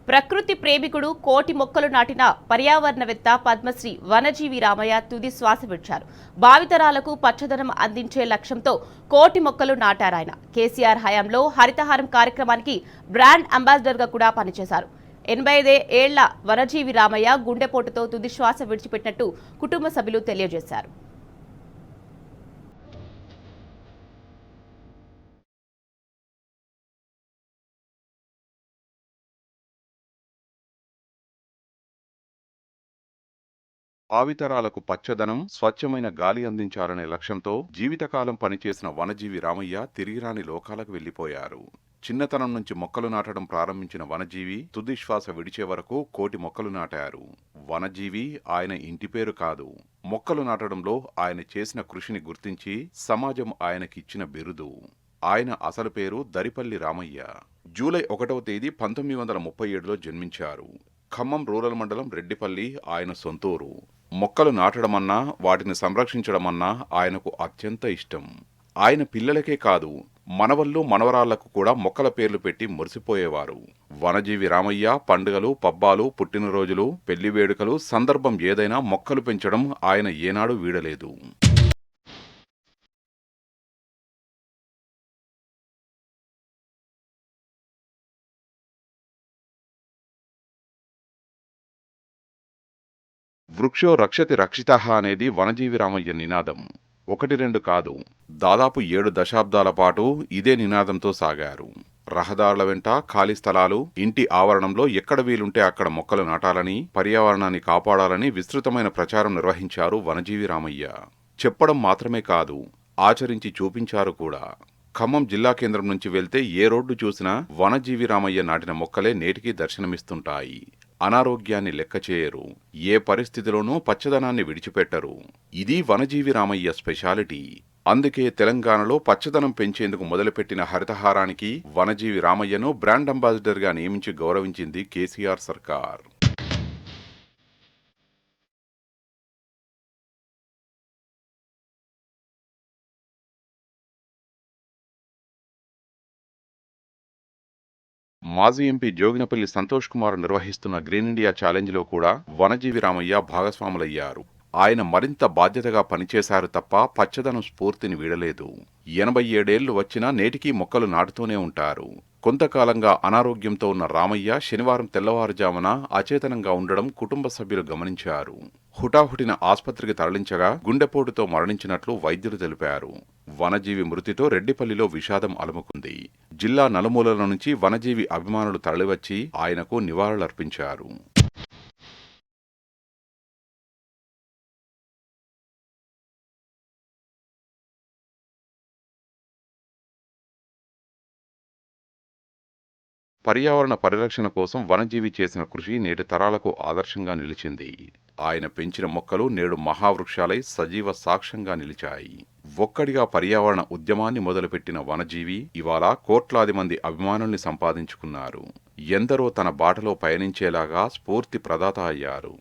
ప్రకృతి ప్రేమికుడు కోటి మొక్కలు నాటిన పర్యావరణవేత్త పద్మశ్రీ వనజీవి రామయ్య తుది శ్వాస విడిచారు. భావితరాలకు పచ్చదనం అందించే లక్ష్యంతో కోటి మొక్కలు నాటారాయన. కేసీఆర్ హయాంలో హరితహారం కార్యక్రమానికి బ్రాండ్ అంబాసిడర్గా కూడా పనిచేశారు. 85 ఏళ్ల వనజీవి రామయ్య గుండెపోటుతో తుది శ్వాస విడిచిపెట్టినట్టు కుటుంబ సభ్యులు తెలియజేశారు. భావితరాలకు పచ్చదనం, స్వచ్ఛమైన గాలి అందించాలనే లక్ష్యంతో జీవితకాలం పనిచేసిన వనజీవి రామయ్య తిరిగిరాని లోకాలకు వెళ్లిపోయారు. చిన్నతనం నుంచి మొక్కలు నాటడం ప్రారంభించిన వనజీవి తుది శ్వాస విడిచే వరకు కోటి మొక్కలు నాటారు. వనజీవి ఆయన ఇంటి పేరు కాదు, మొక్కలు నాటడంలో ఆయన చేసిన కృషిని గుర్తించి సమాజం ఆయనకిచ్చిన బిరుదు. ఆయన అసలు పేరు దరిపల్లి రామయ్య. జూలై 1వ తేదీ 1937లో జన్మించారు. ఖమ్మం రూరల్ మండలం రెడ్డిపల్లి ఆయన సొంతూరు. మొక్కలు నాటడమన్నా వాటిని సంరక్షించడమన్నా ఆయనకు అత్యంత ఇష్టం. ఆయన పిల్లలకే కాదు, మనవళ్ళు మనవరాళ్లకు కూడా మొక్కల పేర్లు పెట్టి మురిసిపోయేవారు. వనజీవి రామయ్య పండుగలు, పబ్బాలు, పుట్టినరోజులు, పెళ్లి వేడుకలు సందర్భం ఏదైనా మొక్కలు పెంచడం ఆయన ఏనాడు వీడలేదు. వృక్షో రక్షతి రక్షితః అనేది వనజీవి రామయ్య నినాదం. 1-2 కాదు, దాదాపు 7 దశాబ్దాల పాటు ఇదే నినాదంతో సాగారు. రహదారుల వెంట, ఖాళీ స్థలాలు, ఇంటి ఆవరణంలో ఎక్కడ వీలుంటే అక్కడ మొక్కలు నాటాలని, పర్యావరణాన్ని కాపాడాలని విస్తృతమైన ప్రచారం నిర్వహించారు వనజీవి రామయ్య. చెప్పడం మాత్రమే కాదు, ఆచరించి చూపించారు కూడా. ఖమ్మం జిల్లా కేంద్రం నుంచి వెళ్తే ఏ రోడ్డు చూసినా వనజీవి రామయ్య నాటిన మొక్కలే నేటికి దర్శనమిస్తుంటాయి. అనారోగ్యాన్ని లెక్క చేయరు, ఏ పరిస్థితిలోనూ పచ్చదనాన్ని విడిచిపెట్టరు. ఇది వనజీవి రామయ్య స్పెషాలిటీ. అందుకే తెలంగాణలో పచ్చదనం పెంచేందుకు మొదలుపెట్టిన హరితహారానికి వనజీవి రామయ్యను బ్రాండ్ అంబాసిడర్గా నియమించి గౌరవించింది కేసీఆర్ సర్కార్. మాజీ ఎంపీ జోగినపల్లి సంతోష్ కుమార్ నిర్వహిస్తున్న గ్రీన్ ఇండియా ఛాలెంజ్లో కూడా వనజీవి రామయ్య భాగస్వాములయ్యారు. ఆయన మరింత బాధ్యతగా పనిచేశారు తప్ప పచ్చదనం స్ఫూర్తిని వీడలేదు. 87 ఏళ్లు వచ్చినా నేటికీ మొక్కలు నాటుతూనే ఉంటారు. కొంతకాలంగా అనారోగ్యంతో ఉన్న రామయ్య శనివారం తెల్లవారుజామున అచేతనంగా ఉండడం కుటుంబ సభ్యులు గమనించారు. హుటాహుటిన ఆస్పత్రికి తరలించగా గుండెపోటుతో మరణించినట్లు వైద్యులు తెలిపారు. వనజీవి మృతితో రెడ్డిపల్లిలో విషాదం అలుముకుంది. జిల్లా నలుమూలల నుంచి వనజీవి అభిమానులు తరలివచ్చి ఆయనకు నివాళులర్పించారు. పర్యావరణ పరిరక్షణ కోసం వనజీవి చేసిన కృషి నేటి తరాలకు ఆదర్శంగా నిలిచింది. ఆయన పెంచిన మొక్కలు నేడు మహావృక్షాలై సజీవ సాక్ష్యంగా నిలిచాయి. ఒక్కడిగా పర్యావరణ ఉద్యమాన్ని మొదలుపెట్టిన వనజీవి ఇవాళ కోట్లాది మంది అభిమానుల్ని సంపాదించుకున్నారు. ఎందరో తన బాటలో పయనించేలాగా స్ఫూర్తి ప్రదాత అయ్యారు.